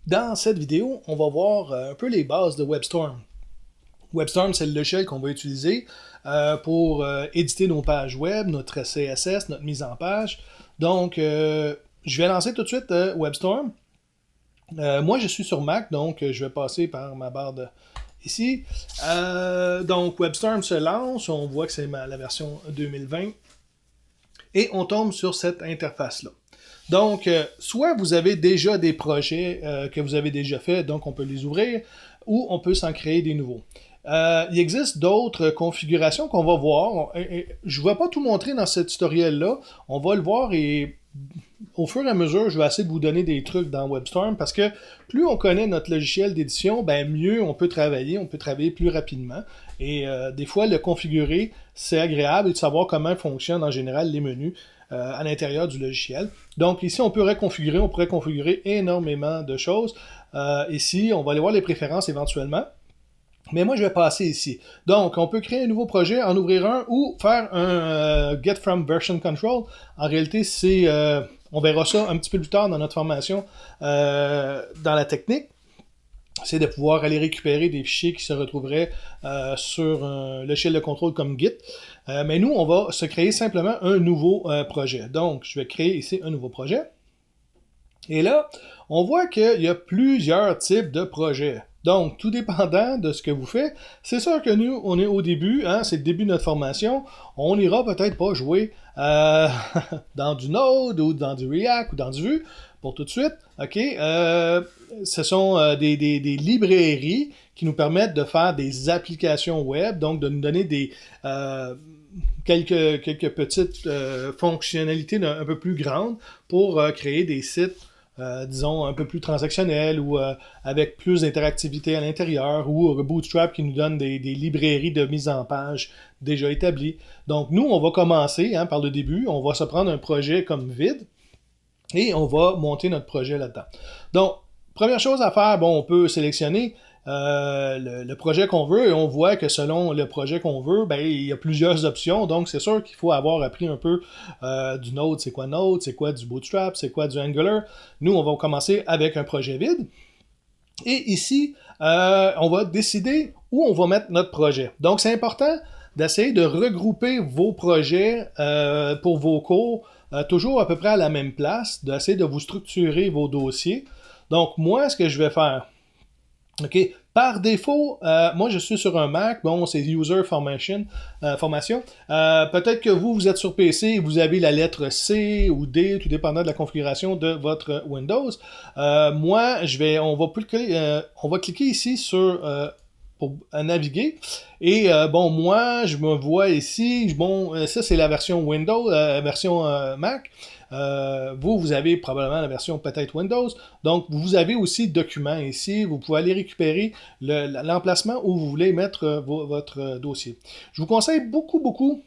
Dans cette vidéo, on va voir un peu les bases de WebStorm. WebStorm, c'est le logiciel qu'on va utiliser pour éditer nos pages web, notre CSS, notre mise en page. Donc, je vais lancer tout de suite WebStorm. Moi, je suis sur Mac, donc je vais passer par ma barre de ici. Donc, WebStorm se lance. On voit que c'est la version 2020. Et on tombe sur cette interface-là. Donc, soit vous avez déjà des projets que vous avez déjà faits, donc on peut les ouvrir, ou on peut s'en créer des nouveaux. Il existe d'autres configurations qu'on va voir. Je ne vais pas tout montrer dans ce tutoriel-là. On va le voir et au fur et à mesure, je vais essayer de vous donner des trucs dans WebStorm parce que plus on connaît notre logiciel d'édition, ben mieux on peut travailler plus rapidement. Et des fois, le configurer, c'est agréable et de savoir comment fonctionnent en général les menus à l'intérieur du logiciel. Donc ici, on pourrait configurer énormément de choses. Ici, on va aller voir les préférences éventuellement. Mais moi, je vais passer ici. Donc, on peut créer un nouveau projet, en ouvrir un ou faire un get from version control. En réalité, on verra ça un petit peu plus tard dans notre formation dans la technique. C'est de pouvoir aller récupérer des fichiers qui se retrouveraient sur le logiciel de contrôle comme Git. Mais nous, on va se créer simplement un nouveau projet. Donc, je vais créer ici un nouveau projet. Et là, on voit qu'il y a plusieurs types de projets. Donc, tout dépendant de ce que vous faites, c'est sûr que nous, on est au début, hein, c'est le début de notre formation, on n'ira peut-être pas jouer dans du Node ou dans du React ou dans du Vue pour tout de suite. Ok, ce sont des librairies qui nous permettent de faire des applications web, donc de nous donner des quelques petites fonctionnalités un peu plus grandes pour créer des sites disons, un peu plus transactionnel ou avec plus d'interactivité à l'intérieur, ou Bootstrap qui nous donne des librairies de mise en page déjà établies. Donc, nous, on va commencer par le début. On va se prendre un projet comme vide et on va monter notre projet là-dedans. Donc, première chose à faire, bon, on peut sélectionner le projet qu'on veut et on voit que selon le projet qu'on veut, ben, il y a plusieurs options. Donc, c'est sûr qu'il faut avoir appris un peu du Node, c'est quoi Node, c'est quoi du Bootstrap, c'est quoi du Angular. Nous, on va commencer avec un projet vide. Et ici, on va décider où on va mettre notre projet. Donc, c'est important d'essayer de regrouper vos projets pour vos cours toujours à peu près à la même place, d'essayer de vous structurer vos dossiers. Donc, moi, ce que je vais faire, OK. Par défaut, moi je suis sur un Mac, bon c'est User Formation. Peut-être que vous êtes sur PC et vous avez la lettre C ou D, tout dépendant de la configuration de votre Windows. Moi, on va cliquer ici sur pour naviguer. Et bon, moi, je me vois ici, bon, ça c'est la version Windows, version Mac. Vous avez probablement la version peut-être Windows. Donc, vous avez aussi Documents ici. Vous pouvez aller récupérer l'emplacement où vous voulez mettre votre dossier. Je vous conseille beaucoup,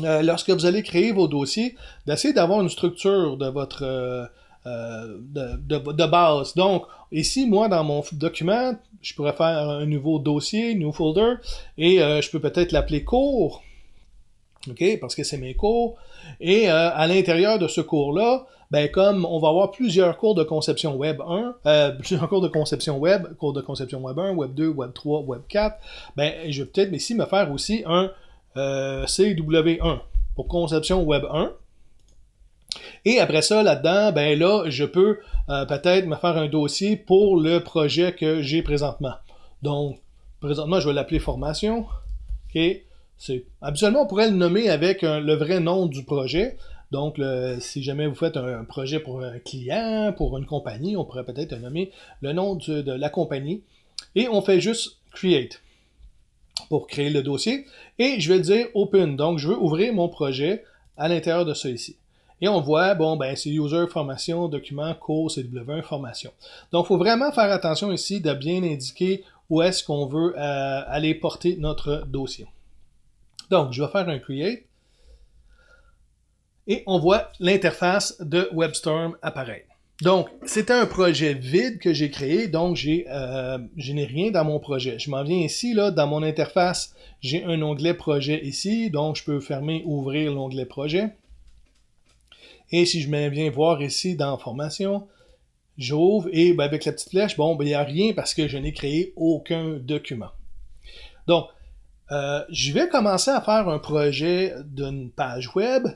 lorsque vous allez créer vos dossiers, d'essayer d'avoir une structure de votre de base. Donc, ici, moi, dans mon document, je pourrais faire un nouveau dossier, new folder, et je peux peut-être l'appeler cours. OK, parce que c'est mes cours. Et à l'intérieur de ce cours-là, ben comme on va avoir plusieurs cours de conception web 1, plusieurs cours de conception web 1, web 2, web 3, web 4, ben je vais peut-être ici me faire aussi un CW1 pour conception web 1. Et après ça, là-dedans, ben là, je peux peut-être me faire un dossier pour le projet que j'ai présentement. Donc, présentement, je vais l'appeler formation. OK. Habituellement, on pourrait le nommer avec le vrai nom du projet. Donc, si jamais vous faites un projet pour un client, pour une compagnie, on pourrait peut-être nommer le nom de la compagnie. Et on fait juste Create pour créer le dossier. Et je vais dire Open. Donc, je veux ouvrir mon projet à l'intérieur de ça ici. Et on voit, bon, ben, c'est User, Formation, Document, Cours, CW1, Formation. Donc, il faut vraiment faire attention ici de bien indiquer où est-ce qu'on veut aller porter notre dossier. Donc, je vais faire un Create. Et on voit l'interface de WebStorm apparaître. Donc, c'était un projet vide que j'ai créé, donc je n'ai rien dans mon projet. Je m'en viens ici, là, dans mon interface, j'ai un onglet projet ici, donc je peux fermer, ouvrir l'onglet projet. Et si je viens voir ici dans formation, J'ouvre et ben, avec la petite flèche, bon, ben, il n'y a rien parce que je n'ai créé aucun document. Donc, je vais commencer à faire un projet d'une page web.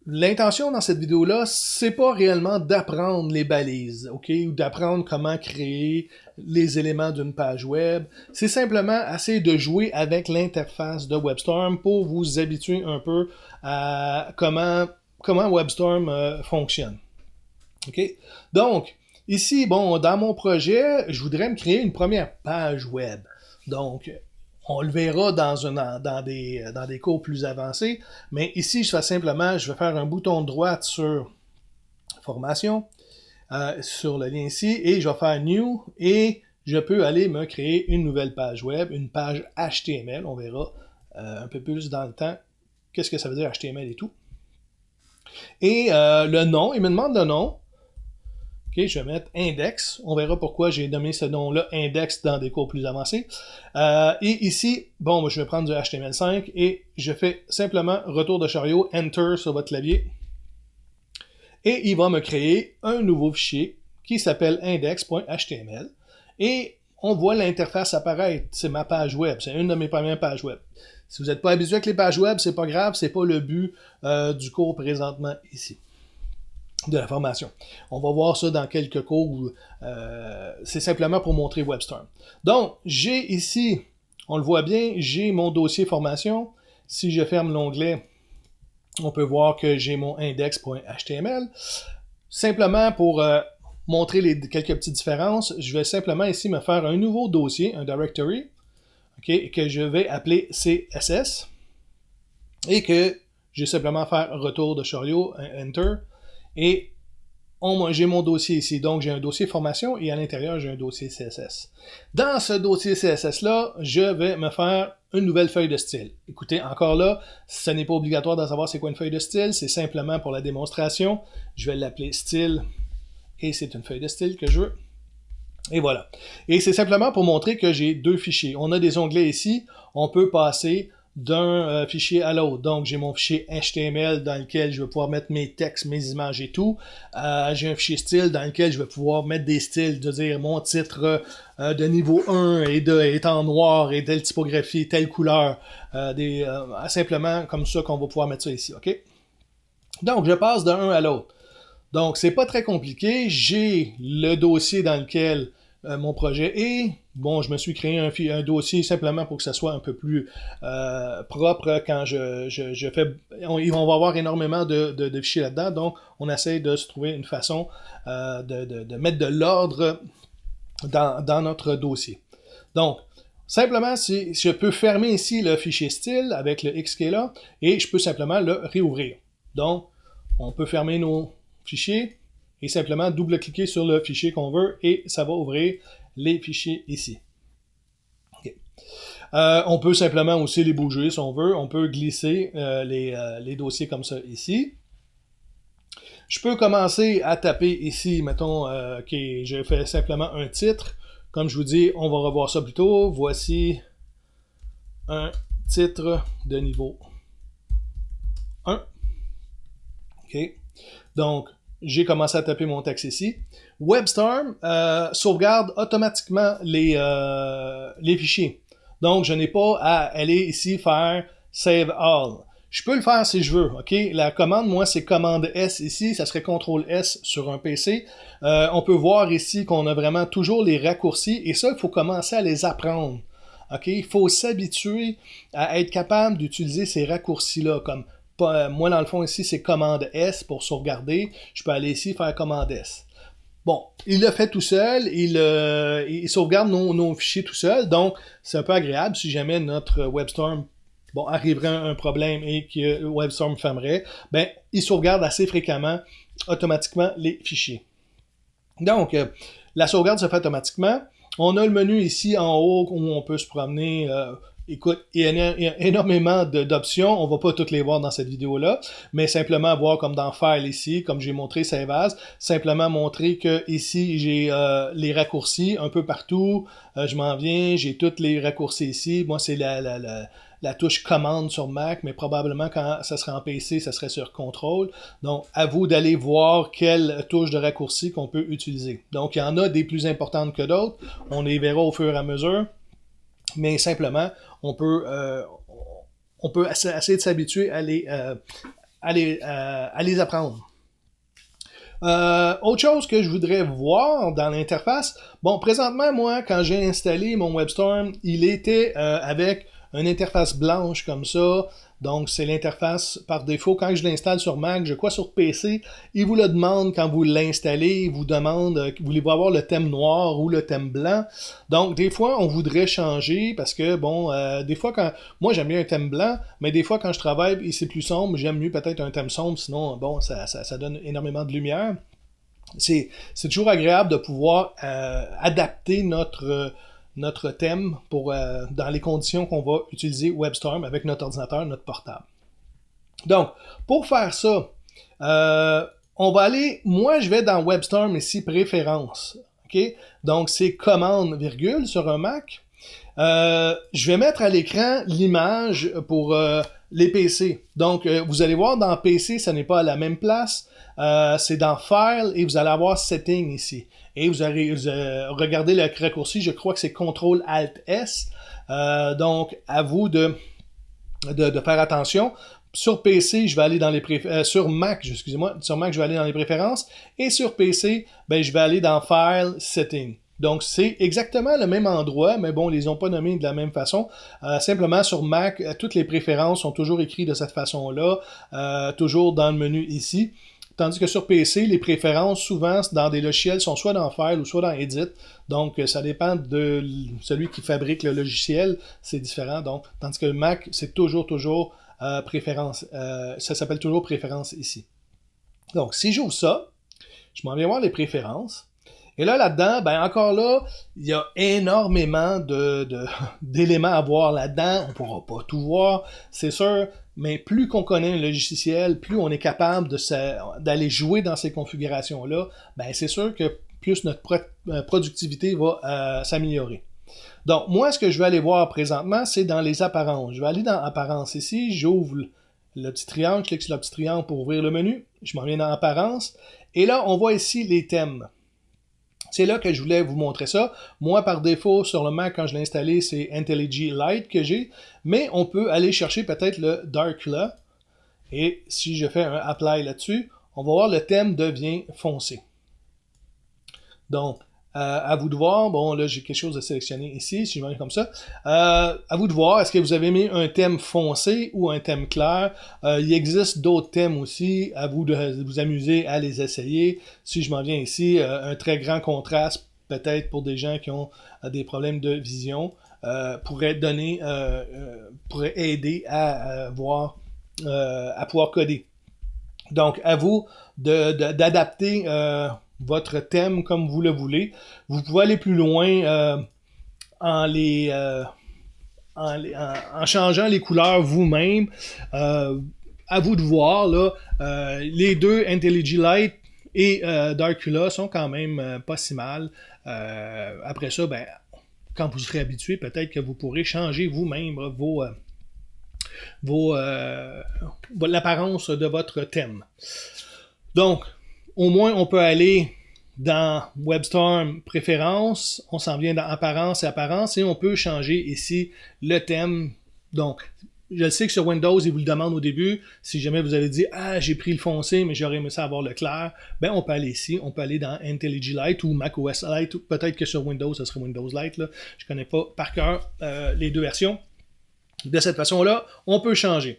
L'intention dans cette vidéo-là, c'est pas réellement d'apprendre les balises, ok, ou d'apprendre comment créer les éléments d'une page web. C'est simplement essayer de jouer avec l'interface de WebStorm pour vous habituer un peu à comment WebStorm fonctionne. Ok. Donc, ici, bon, dans mon projet, je voudrais me créer une première page web. Donc, on le verra dans des cours plus avancés, mais ici, je vais faire un bouton de droite sur Formation, sur le lien ici, et je vais faire New, et je peux aller me créer une nouvelle page web, une page HTML, on verra un peu plus dans le temps qu'est-ce que ça veut dire HTML et tout. Et le nom, il me demande le nom. Ok, je vais mettre index. On verra pourquoi j'ai nommé ce nom-là index dans des cours plus avancés. Et ici, bon, moi, je vais prendre du HTML5 et je fais simplement retour de chariot, Enter sur votre clavier. Et il va me créer un nouveau fichier qui s'appelle index.html. Et on voit l'interface apparaître. C'est ma page web. C'est une de mes premières pages web. Si vous n'êtes pas habitué avec les pages web, c'est pas grave. C'est pas le but du cours présentement ici, de la formation. On va voir ça dans quelques cours où c'est simplement pour montrer WebStorm. Donc, j'ai ici, on le voit bien, j'ai mon dossier formation. Si je ferme l'onglet, on peut voir que j'ai mon index.html. Simplement pour montrer quelques petites différences, je vais simplement ici me faire un nouveau dossier, un directory, okay, que je vais appeler CSS et que je vais simplement faire retour de chariot, Enter. Et j'ai mon dossier ici. Donc, j'ai un dossier formation et à l'intérieur, j'ai un dossier CSS. Dans ce dossier CSS-là, je vais me faire une nouvelle feuille de style. Écoutez, encore là, ce n'est pas obligatoire de savoir c'est quoi une feuille de style. C'est simplement pour la démonstration. Je vais l'appeler style et c'est une feuille de style que je veux. Et voilà. Et c'est simplement pour montrer que j'ai deux fichiers. On a des onglets ici. On peut passer d'un fichier à l'autre. Donc, j'ai mon fichier HTML dans lequel je vais pouvoir mettre mes textes, mes images et tout. J'ai un fichier style dans lequel je vais pouvoir mettre des styles, de dire mon titre de niveau 1 est en noir et telle typographie, telle couleur. Simplement comme ça qu'on va pouvoir mettre ça ici. OK? Donc, je passe d'un à l'autre. Donc, c'est pas très compliqué. J'ai le dossier dans lequel mon projet est. Bon, je me suis créé un dossier simplement pour que ça soit un peu plus propre quand je fais... On va avoir énormément de fichiers là-dedans, donc on essaie de se trouver une façon de mettre de l'ordre dans notre dossier. Donc, simplement, si je peux fermer ici le fichier style avec le X qui est là, et je peux simplement le réouvrir. Donc, on peut fermer nos fichiers et simplement double-cliquer sur le fichier qu'on veut et ça va ouvrir les fichiers ici. Okay. On peut simplement aussi les bouger si on veut. On peut glisser les dossiers comme ça ici. Je peux commencer à taper ici, mettons, je fais simplement un titre. Comme je vous dis, on va revoir ça plus tôt. Voici un titre de niveau 1. OK. Donc, j'ai commencé à taper mon texte ici. WebStorm sauvegarde automatiquement les fichiers. Donc, je n'ai pas à aller ici faire Save All. Je peux le faire si je veux. Ok, la commande, moi, c'est commande S ici. Ça serait CTRL S sur un PC. On peut voir ici qu'on a vraiment toujours les raccourcis. Et ça, il faut commencer à les apprendre. Ok, il faut s'habituer à être capable d'utiliser ces raccourcis-là comme moi, dans le fond, ici, c'est commande S pour sauvegarder. Je peux aller ici faire commande S. Bon, il le fait tout seul. Il sauvegarde nos fichiers tout seul. Donc, c'est un peu agréable si jamais notre WebStorm arriverait un problème et que WebStorm fermerait. Ben, il sauvegarde assez fréquemment, automatiquement, les fichiers. Donc, la sauvegarde se fait automatiquement. On a le menu ici en haut où on peut se promener écoute, il y a énormément d'options. On va pas toutes les voir dans cette vidéo-là, mais simplement voir comme dans File ici, comme j'ai montré Save As, simplement montrer que ici, j'ai les raccourcis un peu partout. Je m'en viens, j'ai tous les raccourcis ici. Moi, c'est la touche commande sur Mac, mais probablement quand ça serait en PC, ça serait sur contrôle. Donc, à vous d'aller voir quelle touche de raccourci qu'on peut utiliser. Donc, il y en a des plus importantes que d'autres. On les verra au fur et à mesure. Mais simplement, on peut essayer de s'habituer à les apprendre. Autre chose que je voudrais voir dans l'interface, bon, présentement, moi, quand j'ai installé mon WebStorm, il était avec une interface blanche comme ça. Donc, c'est l'interface par défaut. Quand je l'installe sur Mac, je crois sur PC, il vous le demande quand vous l'installez. Il vous demande, voulez-vous avoir le thème noir ou le thème blanc? Donc, des fois, on voudrait changer parce que, bon, des fois, moi, j'aime bien un thème blanc, mais des fois, quand je travaille et c'est plus sombre, j'aime mieux peut-être un thème sombre. Sinon, bon, ça donne énormément de lumière. C'est toujours agréable de pouvoir adapter notre thème pour, dans les conditions qu'on va utiliser WebStorm avec notre ordinateur, notre portable. Donc, pour faire ça, on va aller, moi je vais dans WebStorm ici, préférences. Okay? Donc, c'est commande, virgule sur un Mac. Je vais mettre à l'écran l'image pour les PC. Donc, vous allez voir dans PC, ça n'est pas à la même place. C'est dans File et vous allez avoir Setting ici. Et vous allez regarder le raccourci, je crois que c'est CTRL-ALT-S. Donc, à vous de faire attention. Sur PC, je vais aller dans les sur Mac, excusez-moi, sur Mac, je vais aller dans les préférences. Et sur PC, ben, je vais aller dans File, Setting. Donc, c'est exactement le même endroit, mais bon, ils les ont pas nommés de la même façon. Simplement, sur Mac, toutes les préférences sont toujours écrites de cette façon-là, toujours dans le menu ici. Tandis que sur PC, les préférences, souvent, dans des logiciels, sont soit dans File ou soit dans Edit. Donc, ça dépend de celui qui fabrique le logiciel. C'est différent. Donc, tandis que le Mac, c'est toujours préférence. Ça s'appelle toujours préférence ici. Donc, si j'ouvre ça, je m'en viens voir les préférences. Et là, là-dedans, ben encore là, il y a énormément d'éléments à voir là-dedans. On ne pourra pas tout voir, c'est sûr, mais plus qu'on connaît un logiciel, plus on est capable d'aller jouer dans ces configurations-là, ben c'est sûr que plus notre productivité va s'améliorer. Donc, moi, ce que je vais aller voir présentement, c'est dans les apparences. Je vais aller dans Apparences ici, j'ouvre le petit triangle, je clique sur le petit triangle pour ouvrir le menu, je m'en viens dans Apparences, et là, on voit ici les thèmes. C'est là que je voulais vous montrer ça. Moi, par défaut, sur le Mac, quand je l'ai installé, c'est IntelliJ Light que j'ai. Mais on peut aller chercher peut-être le Dark là. Et si je fais un Apply là-dessus, on va voir le thème devient foncé. Donc, à vous de voir. Bon, là, j'ai quelque chose à sélectionner ici, si je vais comme ça. À vous de voir, est-ce que vous avez mis un thème foncé ou un thème clair? Il existe d'autres thèmes aussi. À vous de vous amuser à les essayer. Si je m'en viens ici, un très grand contraste, peut-être pour des gens qui ont des problèmes de vision, pourrait aider à voir, à pouvoir coder. Donc, à vous d'adapter votre thème comme vous le voulez. Vous pouvez aller plus loin en changeant les couleurs vous-même. À vous de voir, là, les deux IntelliJ Light et Darkula sont quand même pas si mal. Après ça, ben, quand vous serez habitué, peut-être que vous pourrez changer vous-même l'apparence de votre thème. Donc, au moins, on peut aller dans WebStorm Préférences, on s'en vient dans Apparence et on peut changer ici le thème. Donc, je sais que sur Windows, il vous le demande au début. Si jamais vous avez dit « Ah, j'ai pris le foncé, mais j'aurais aimé ça avoir le clair », ben on peut aller ici, on peut aller dans IntelliJ Light ou macOS Light, ou peut-être que sur Windows, ça serait Windows Light. Là. Je ne connais pas par cœur les deux versions. De cette façon-là, on peut changer.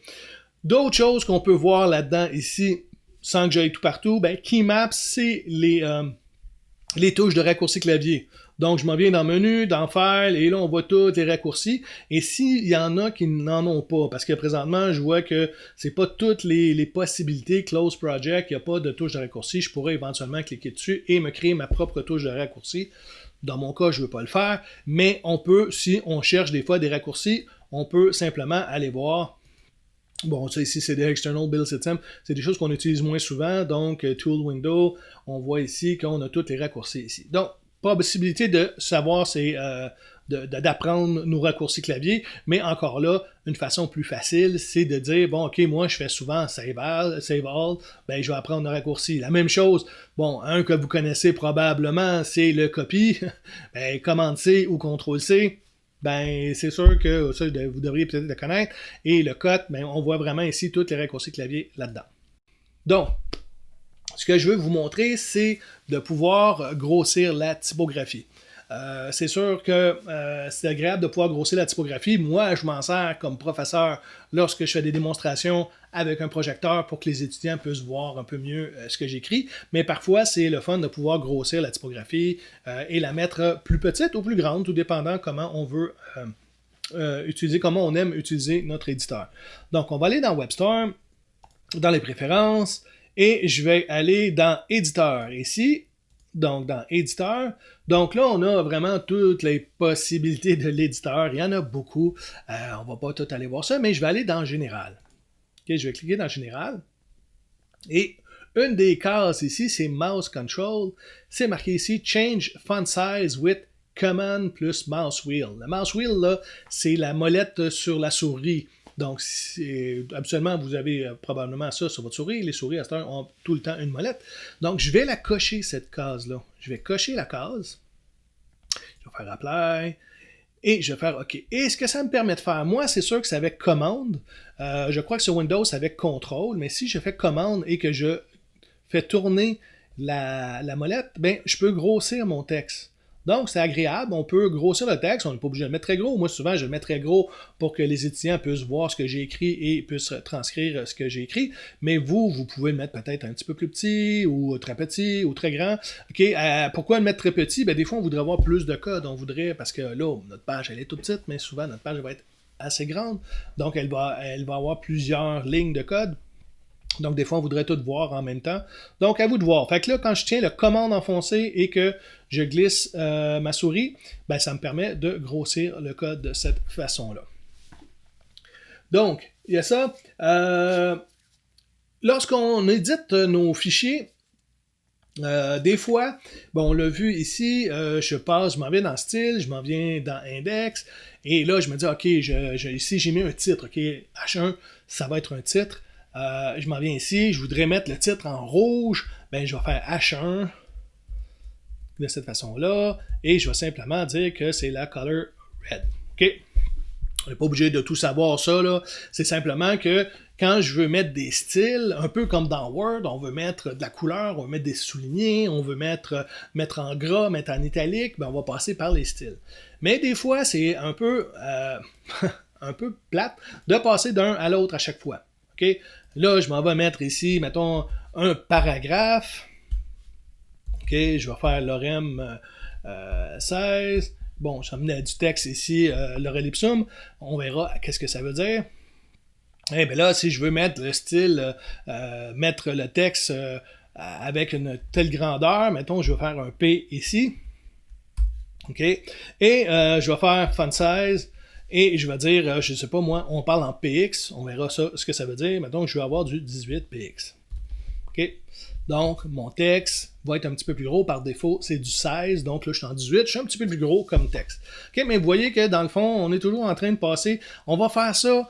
D'autres choses qu'on peut voir là-dedans ici, sans que j'aille tout partout, ben, Keymaps, c'est les touches de raccourci clavier. Donc, je m'en viens dans Menu, dans File, et là, on voit tous les raccourcis. Et s'il y en a qui n'en ont pas, parce que présentement, je vois que c'est pas toutes les possibilités Close Project, il n'y a pas de touche de raccourci, je pourrais éventuellement cliquer dessus et me créer ma propre touche de raccourci. Dans mon cas, je ne veux pas le faire, mais on peut, si on cherche des fois des raccourcis, on peut simplement aller voir. Bon, ça ici, c'est des External Build System. C'est des choses qu'on utilise moins souvent. Donc, Tool Window, on voit ici qu'on a tous les raccourcis ici. Donc, possibilité de savoir, c'est d'apprendre nos raccourcis clavier, mais encore là, une façon plus facile, c'est de dire, bon, ok, moi, je fais souvent Save All, ben, je vais apprendre le raccourci. La même chose, bon, un que vous connaissez probablement, c'est le copy, ben, Command C ou Ctrl C, ben, c'est sûr que ça, vous devriez peut-être le connaître. Et le cut, ben, on voit vraiment ici tous les raccourcis clavier là-dedans. Donc, ce que je veux vous montrer, c'est de pouvoir grossir la typographie. C'est sûr que c'est agréable de pouvoir grossir la typographie. Moi, je m'en sers comme professeur lorsque je fais des démonstrations avec un projecteur pour que les étudiants puissent voir un peu mieux ce que j'écris. Mais parfois, c'est le fun de pouvoir grossir la typographie et la mettre plus petite ou plus grande, tout dépendant comment on veut utiliser, comment on aime utiliser notre éditeur. Donc, on va aller dans Webstorm, dans les préférences, et je vais aller dans Éditeur ici. Donc, dans Éditeur. Donc là, on a vraiment toutes les possibilités de l'éditeur. Il y en a beaucoup. On va pas tout aller voir ça, mais je vais aller dans Général. Okay, je vais cliquer dans Général. Et une des cases ici, c'est Mouse Control. C'est marqué ici Change Font Size with Command plus Mouse Wheel. Le Mouse Wheel, là, c'est la molette sur la souris. Donc, habituellement, vous avez probablement ça sur votre souris. Les souris, à cette heure, ont tout le temps une molette. Donc, je vais la cocher, cette case-là. Je vais cocher la case. Je vais faire Apply. Et je vais faire OK. Et ce que ça me permet de faire, moi, c'est sûr que c'est avec Commande. Je crois que sur Windows, c'est avec Contrôle. Mais si je fais Commande et que je fais tourner la molette, ben, je peux grossir mon texte. Donc, c'est agréable. On peut grossir le texte. On n'est pas obligé de le mettre très gros. Moi, souvent, je le mets très gros pour que les étudiants puissent voir ce que j'ai écrit et puissent transcrire ce que j'ai écrit. Mais vous pouvez le mettre peut-être un petit peu plus petit ou très petit ou très grand. OK, pourquoi le mettre très petit? Ben, des fois, on voudrait avoir plus de code. On voudrait, parce que là, notre page, elle est toute petite, mais souvent, notre page va être assez grande. Donc, elle va avoir plusieurs lignes de code. Donc, des fois, on voudrait tout voir en même temps. Donc, à vous de voir. Fait que là, quand je tiens le commande enfoncé et que je glisse ma souris, ben, ça me permet de grossir le code de cette façon-là. Donc, il y a ça. Lorsqu'on édite nos fichiers, des fois, bon, on l'a vu ici, je m'en viens dans style, je m'en viens dans index, et là, je me dis, OK, ici, j'ai mis un titre, OK, H1, ça va être un titre. Je m'en viens ici, je voudrais mettre le titre en rouge, ben je vais faire H1 de cette façon-là, et je vais simplement dire que c'est la color red. OK? On n'est pas obligé de tout savoir ça, là. C'est simplement que quand je veux mettre des styles, un peu comme dans Word, on veut mettre de la couleur, on veut mettre des soulignés, on veut mettre en gras, mettre en italique, ben on va passer par les styles. Mais des fois, c'est un peu un peu plate de passer d'un à l'autre à chaque fois. OK? Là, je m'en vais mettre ici, mettons, un paragraphe. OK, je vais faire lorem 16. Bon, ça me met du texte ici, lorem ipsum. On verra qu'est-ce que ça veut dire. Et bien là, si je veux mettre le style, mettre le texte avec une telle grandeur, mettons, je vais faire un P ici. OK? Et je vais faire font size. Et je vais dire, je ne sais pas moi, on parle en PX, on verra ça, ce que ça veut dire. Mettons que je vais avoir du 18 PX. OK? Donc, mon texte va être un petit peu plus gros. Par défaut, c'est du 16. Donc là, je suis en 18. Je suis un petit peu plus gros comme texte. OK? Mais vous voyez que dans le fond, on est toujours en train de passer. On va faire ça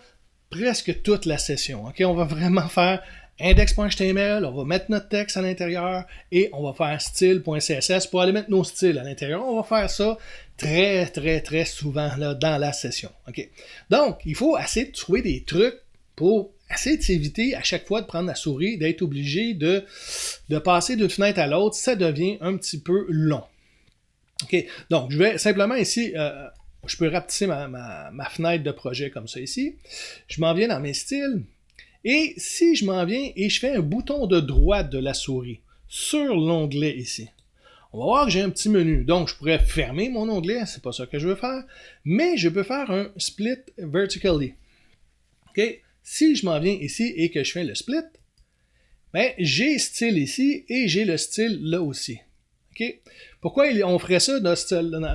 presque toute la session. OK? On va vraiment faire index.html, on va mettre notre texte à l'intérieur et on va faire style.css pour aller mettre nos styles à l'intérieur. On va faire ça très, très, très souvent là, dans la session. Okay? Donc, il faut essayer de trouver des trucs pour essayer de s'éviter à chaque fois de prendre la souris, d'être obligé de passer d'une fenêtre à l'autre. Ça devient un petit peu long. Okay? Donc, je vais simplement ici... je peux rapetisser ma fenêtre de projet comme ça ici. Je m'en viens dans mes styles. Et si je m'en viens et je fais un bouton de droite de la souris sur l'onglet ici, on va voir que j'ai un petit menu. Donc, je pourrais fermer mon onglet, c'est pas ça que je veux faire, mais je peux faire un split vertically. OK? Si je m'en viens ici et que je fais le split, ben, j'ai style ici et j'ai le style là aussi. OK? Pourquoi on ferait ça dans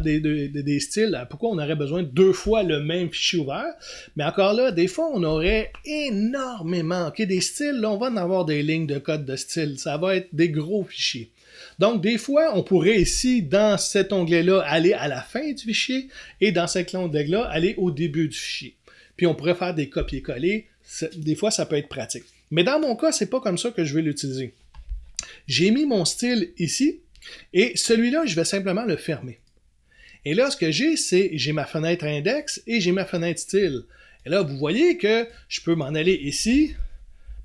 des styles? Pourquoi on aurait besoin de 2 fois le même fichier ouvert? Mais encore là, des fois, on aurait énormément. OK? Des styles, là, on va en avoir des lignes de code de style. Ça va être des gros fichiers. Donc, des fois, on pourrait ici, dans cet onglet-là, aller à la fin du fichier et dans cet onglet-là, aller au début du fichier. Puis, on pourrait faire des copier-coller. Des fois, ça peut être pratique. Mais dans mon cas, c'est pas comme ça que je vais l'utiliser. J'ai mis mon style ici et celui-là, je vais simplement le fermer. Et là, ce que j'ai ma fenêtre index et j'ai ma fenêtre style. Et là, vous voyez que je peux m'en aller ici,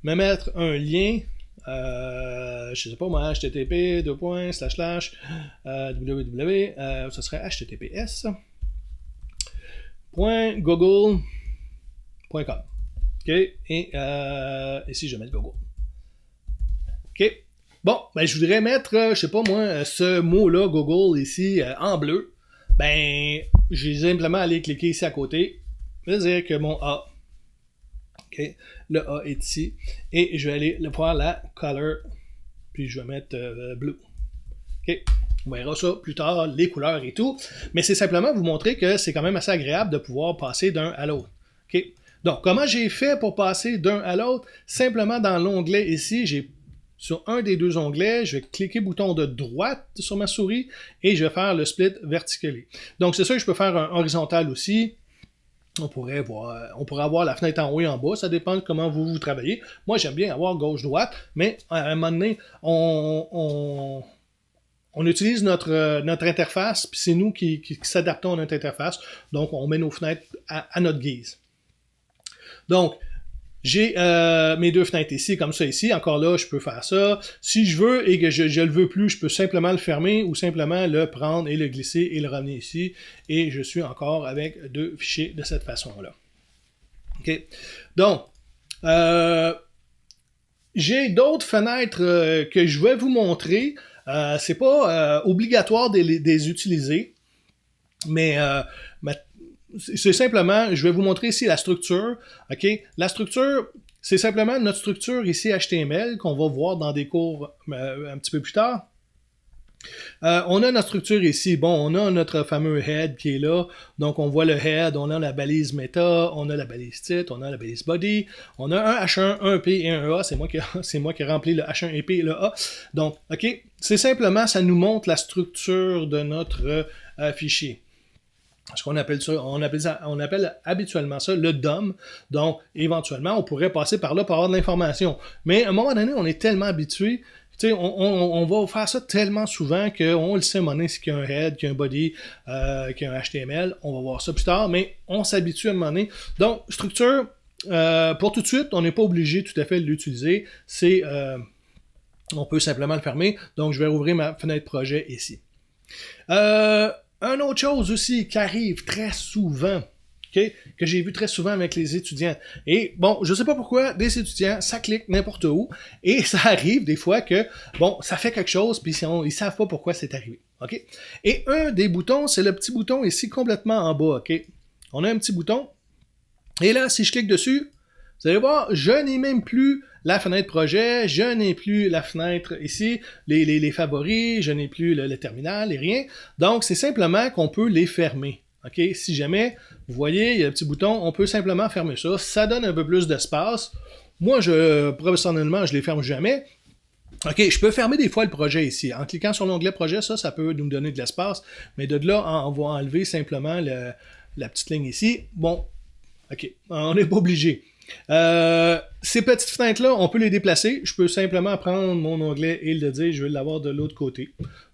me mettre un lien, je sais pas moi, http www, ce serait https.google.com. OK? Et ici, je vais mettre Google. OK? Bon, ben je voudrais mettre, je sais pas moi, ce mot-là, Google, ici, en bleu. Ben, j'ai simplement aller cliquer ici à côté. Je vais dire que mon A, OK, le A est ici. Et je vais aller voir la color, puis je vais mettre bleu. OK? On verra ça plus tard, les couleurs et tout. Mais c'est simplement vous montrer que c'est quand même assez agréable de pouvoir passer d'un à l'autre. OK? Donc, comment j'ai fait pour passer d'un à l'autre? Simplement dans l'onglet ici, j'ai sur un des 2 onglets, je vais cliquer bouton de droite sur ma souris et je vais faire le split vertically. Donc, c'est sûr que je peux faire un horizontal aussi. On pourrait avoir la fenêtre en haut et en bas, ça dépend de comment vous travaillez. Moi, j'aime bien avoir gauche-droite, mais à un moment donné, on utilise notre interface, puis c'est nous qui s'adaptons à notre interface. Donc, on met nos fenêtres à notre guise. Donc, j'ai mes 2 fenêtres ici, comme ça ici. Encore là, je peux faire ça. Si je veux et que je le veux plus, je peux simplement le fermer ou simplement le prendre et le glisser et le ramener ici. Et je suis encore avec 2 fichiers de cette façon-là. OK? Donc, j'ai d'autres fenêtres que je vais vous montrer. C'est pas obligatoire de les utiliser, mais c'est simplement, je vais vous montrer ici la structure. OK? La structure, c'est simplement notre structure ici HTML qu'on va voir dans des cours un petit peu plus tard. On a notre structure ici. Bon, on a notre fameux head qui est là. Donc, on voit le head, on a la balise meta, on a la balise titre, on a la balise body, on a un H1, un P et un A. C'est moi qui ai rempli le H1 et P et le A. Donc, OK, c'est simplement, ça nous montre la structure de notre fichier. Ce qu'on appelle ça, on appelle habituellement ça le DOM. Donc, éventuellement, on pourrait passer par là pour avoir de l'information. Mais à un moment donné, on est tellement habitué, tu sais, on va faire ça tellement souvent qu'on le sait à un moment donné, c'est qu'il y a un head, qu'il y a un body, qu'il y a un HTML. On va voir ça plus tard, mais on s'habitue à un moment donné. Donc, structure, pour tout de suite, on n'est pas obligé tout à fait de l'utiliser. On peut simplement le fermer. Donc, je vais rouvrir ma fenêtre projet ici. Une autre chose aussi qui arrive très souvent, okay, que j'ai vu très souvent avec les étudiants. Et bon, je sais pas pourquoi, des étudiants, ça clique n'importe où, et ça arrive des fois que, bon, ça fait quelque chose, puis ils savent pas pourquoi c'est arrivé. Okay? Et un des boutons, c'est le petit bouton ici complètement en bas. Okay? On a un petit bouton, et là, si je clique dessus, vous allez voir, je n'ai même plus la fenêtre projet, je n'ai plus la fenêtre ici, les favoris, je n'ai plus le terminal et rien. Donc, c'est simplement qu'on peut les fermer. Okay? Si jamais, vous voyez, il y a un petit bouton, on peut simplement fermer ça. Ça donne un peu plus d'espace. Moi, personnellement, je les ferme jamais. OK, je peux fermer des fois le projet ici. En cliquant sur l'onglet projet, ça peut nous donner de l'espace. Mais de là, on va enlever simplement la petite ligne ici. Bon, OK, on n'est pas obligé. Ces petites fenêtres-là, on peut les déplacer. Je peux simplement prendre mon onglet et le dire, je vais l'avoir de l'autre côté.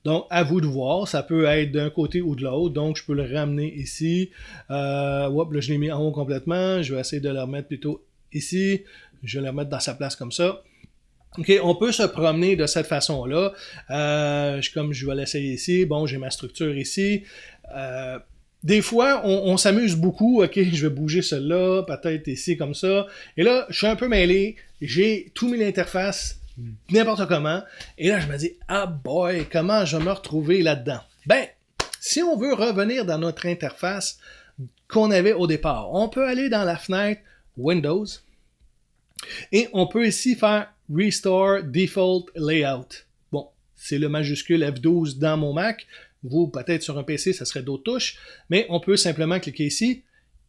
Donc, à vous de voir. Ça peut être d'un côté ou de l'autre. Donc, je peux le ramener ici. Là, je l'ai mis en haut complètement. Je vais essayer de le remettre plutôt ici. Je vais le remettre dans sa place comme ça. OK, on peut se promener de cette façon-là. Comme je vais l'essayer ici. Bon, j'ai ma structure ici. Des fois, on s'amuse beaucoup. OK, je vais bouger celle-là, peut-être ici comme ça. Et là, je suis un peu mêlé. J'ai tout mis l'interface n'importe comment. Et là, je me dis, ah boy, comment je vais me retrouver là-dedans? Ben, si on veut revenir dans notre interface qu'on avait au départ, on peut aller dans la fenêtre Windows. Et on peut ici faire Restore Default Layout. Bon, c'est le majuscule F12 dans mon Mac. Vous, peut-être sur un PC, ça serait d'autres touches. Mais on peut simplement cliquer ici.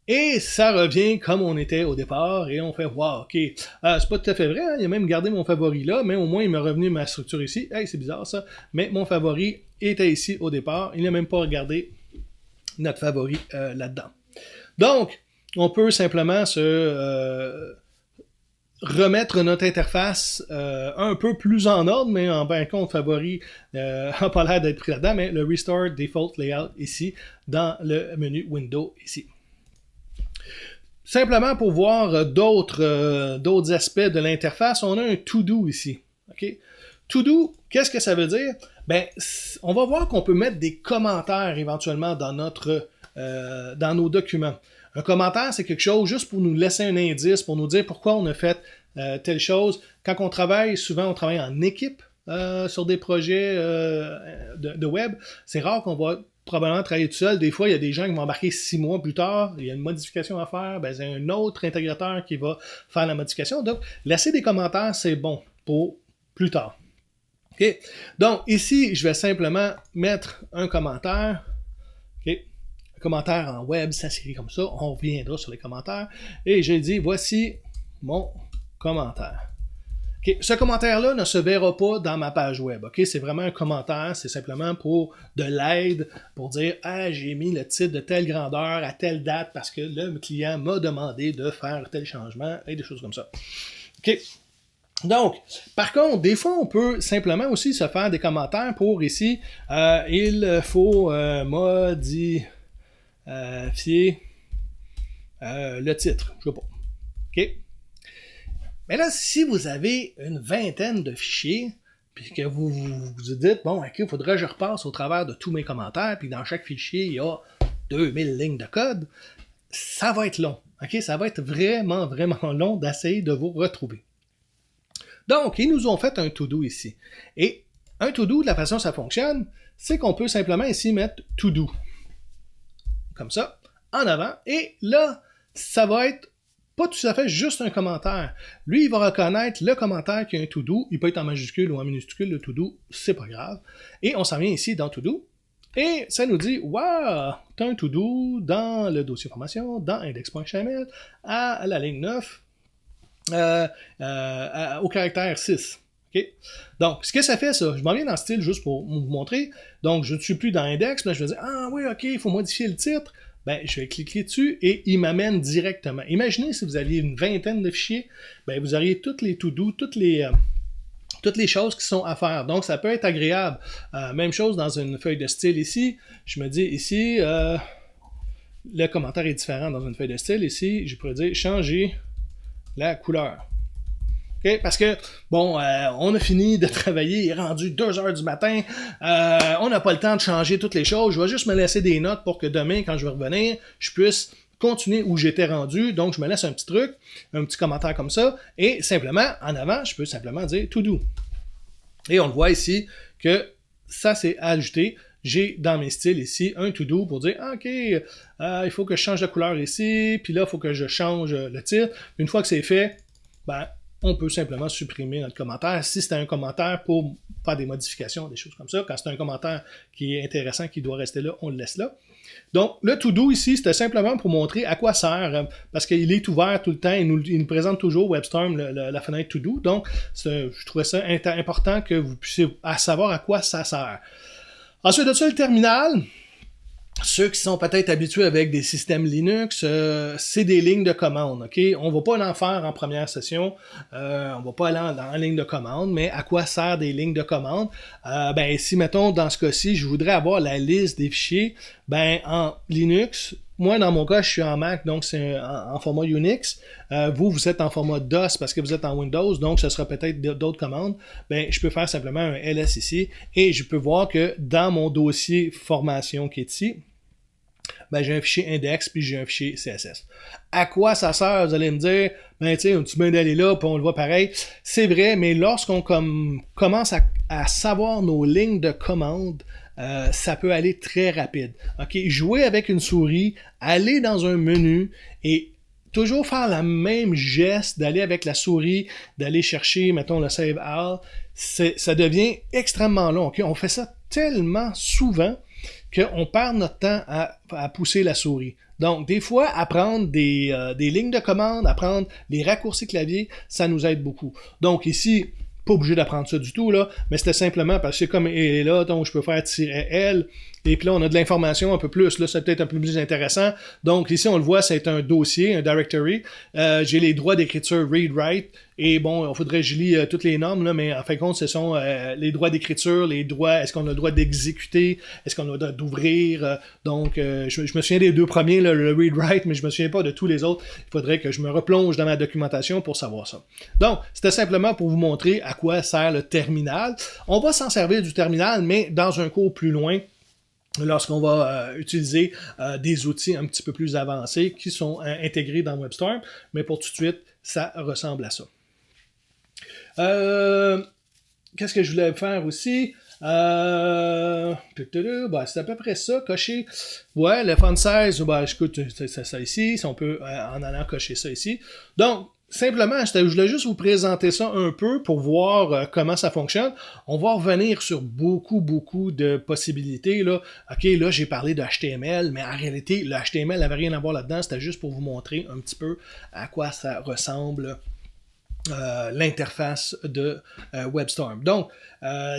Et ça revient comme on était au départ, et on fait « Wow, ok, c'est pas tout à fait vrai, hein? Il a même gardé mon favori là, mais au moins il m'est revenu ma structure ici. Hey, c'est bizarre ça, mais mon favori était ici au départ, il n'a même pas regardé notre favori là-dedans. » Donc, on peut simplement se remettre notre interface un peu plus en ordre, mais en fin de compte, favori n'a pas l'air d'être pris là-dedans, mais le Restore Default Layout ici, dans le menu Windows ici. Simplement pour voir d'autres aspects de l'interface, on a un To-Do ici. Okay? To-Do, qu'est-ce que ça veut dire? Ben, on va voir qu'on peut mettre des commentaires éventuellement dans nos documents. Un commentaire, c'est quelque chose juste pour nous laisser un indice, pour nous dire pourquoi on a fait telle chose. Quand on travaille, souvent on travaille en équipe sur des projets de web. C'est rare qu'on va probablement travailler tout seul. Des fois, il y a des gens qui vont embarquer 6 mois plus tard, il y a une modification à faire, ben, c'est un autre intégrateur qui va faire la modification. Donc, laisser des commentaires, c'est bon pour plus tard. Okay? Donc, ici, je vais simplement mettre un commentaire. Okay? Un commentaire en web, ça s'écrit comme ça. On reviendra sur les commentaires. Et j'ai dit, voici mon commentaire. Okay. Ce commentaire-là ne se verra pas dans ma page web. Okay? C'est vraiment un commentaire, c'est simplement pour de l'aide, pour dire « Ah, j'ai mis le titre de telle grandeur à telle date parce que le client m'a demandé de faire tel changement » et des choses comme ça. Okay. Donc, par contre, des fois, on peut simplement aussi se faire des commentaires pour ici « Il faut modifier le titre. » Je sais pas. OK? Mais là, si vous avez une vingtaine de fichiers, puis que vous vous dites, bon, ok, il faudrait que je repasse au travers de tous mes commentaires, puis dans chaque fichier, il y a 2000 lignes de code, ça va être long. Ok, ça va être vraiment, vraiment long d'essayer de vous retrouver. Donc, ils nous ont fait un to-do ici. Et un to-do, de la façon dont ça fonctionne, c'est qu'on peut simplement ici mettre to-do. Comme ça, en avant. Et là, ça va être pas tout à fait juste un commentaire. Lui, il va reconnaître le commentaire qui a un to-do. Il peut être en majuscule ou en minuscule, le to-do, c'est pas grave. Et on s'en vient ici dans to-do. Et ça nous dit, wow, tu as un to-do dans le dossier formation, dans index.html, à la ligne 9, au caractère 6. Okay? Donc, ce que ça fait, ça, je m'en viens dans style juste pour vous montrer. Donc, je ne suis plus dans index, mais je vais dire, ah oui, ok, il faut modifier le titre. Ben, je vais cliquer dessus et il m'amène directement. Imaginez si vous aviez une vingtaine de fichiers, ben, vous auriez toutes les to-do, toutes les choses qui sont à faire. Donc, ça peut être agréable. Même chose dans une feuille de style ici. Je me dis ici, le commentaire est différent dans une feuille de style. Ici, je pourrais dire changer la couleur. Okay? Parce que, bon, on a fini de travailler, il est rendu 2h du matin, on n'a pas le temps de changer toutes les choses, je vais juste me laisser des notes pour que demain, quand je vais revenir, je puisse continuer où j'étais rendu, donc je me laisse un petit truc, un petit commentaire comme ça, et simplement, en avant, je peux simplement dire « to do ». Et on le voit ici que ça s'est ajouté. J'ai dans mes styles ici un to-do pour dire ok, il faut que je change de couleur ici, puis là, il faut que je change le titre. Une fois que c'est fait, ben, on peut simplement supprimer notre commentaire. Si c'est un commentaire pour faire des modifications, des choses comme ça, quand c'est un commentaire qui est intéressant, qui doit rester là, on le laisse là. Donc, le to-do ici, c'était simplement pour montrer à quoi sert, parce qu'il est ouvert tout le temps, il nous présente toujours WebStorm, la fenêtre to-do. Donc, je trouvais ça important que vous puissiez savoir à quoi ça sert. Ensuite de ça, le terminal. Ceux qui sont peut-être habitués avec des systèmes Linux, c'est des lignes de commande. Okay? On ne va pas l'en faire en première session, on ne va pas aller en ligne de commande, mais à quoi sert des lignes de commande? Ben, si, mettons, dans ce cas-ci, je voudrais avoir la liste des fichiers, ben, en Linux, moi, dans mon cas, je suis en Mac, donc c'est en format Unix. Vous êtes en format DOS parce que vous êtes en Windows, donc ce sera peut-être d'autres commandes. Ben, je peux faire simplement un ls ici et je peux voir que dans mon dossier formation qui est ici, ben, j'ai un fichier index puis j'ai un fichier CSS. À quoi ça sert? Vous allez me dire, ben, tu sais, tu viens d'aller là puis on le voit pareil. C'est vrai, mais lorsqu'on commence à savoir nos lignes de commande, ça peut aller très rapide. Okay? Jouer avec une souris, aller dans un menu et toujours faire le même geste, d'aller avec la souris, d'aller chercher, mettons, le Save All, ça devient extrêmement long. Okay? On fait ça tellement souvent qu'on perd notre temps à pousser la souris. Donc, des fois, apprendre des lignes de commande, apprendre les raccourcis clavier, ça nous aide beaucoup. Donc, ici, pas obligé d'apprendre ça du tout, là, mais c'était simplement parce que c'est comme elle est là, donc je peux faire -L, et puis là, on a de l'information un peu plus, là, c'est peut-être un peu plus intéressant. Donc, ici, on le voit, c'est un dossier, un directory. J'ai les droits d'écriture read-write, et bon, il faudrait que je lis toutes les normes, là, mais en fin de compte, ce sont les droits d'écriture, les droits, est-ce qu'on a le droit d'exécuter, est-ce qu'on a le droit d'ouvrir, donc, je me souviens des deux premiers, là, le read-write, mais je me souviens pas de tous les autres. Il faudrait que je me replonge dans ma documentation pour savoir ça. Donc, c'était simplement pour vous montrer à quoi sert le terminal. On va s'en servir du terminal, mais dans un cours plus loin, lorsqu'on va utiliser des outils un petit peu plus avancés qui sont intégrés dans WebStorm, mais pour tout de suite, ça ressemble à ça. Qu'est-ce que je voulais faire aussi? Ben, c'est à peu près ça, cocher. Ouais, le font size, ben, écoute, c'est ça ici, si on peut en allant cocher ça ici. Donc, simplement, je voulais juste vous présenter ça un peu pour voir comment ça fonctionne. On va revenir sur beaucoup de possibilités. Là. OK, là, j'ai parlé de HTML, mais en réalité, le HTML n'avait rien à voir là-dedans. C'était juste pour vous montrer un petit peu à quoi ça ressemble. L'interface de WebStorm. Donc,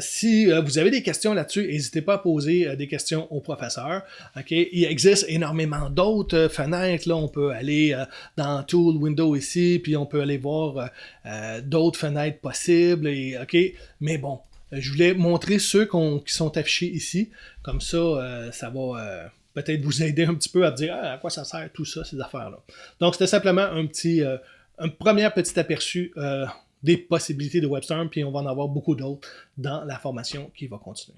si vous avez des questions là-dessus, n'hésitez pas à poser des questions au professeur. Okay? Il existe énormément d'autres fenêtres. Là, on peut aller dans Tool, Window ici, puis on peut aller voir d'autres fenêtres possibles. Et, okay? Mais bon, je voulais montrer ceux qui sont affichés ici. Comme ça, ça va peut-être vous aider un petit peu à dire à quoi ça sert tout ça, ces affaires-là. Donc, c'était simplement un premier petit aperçu des possibilités de WebStorm, puis on va en avoir beaucoup d'autres dans la formation qui va continuer.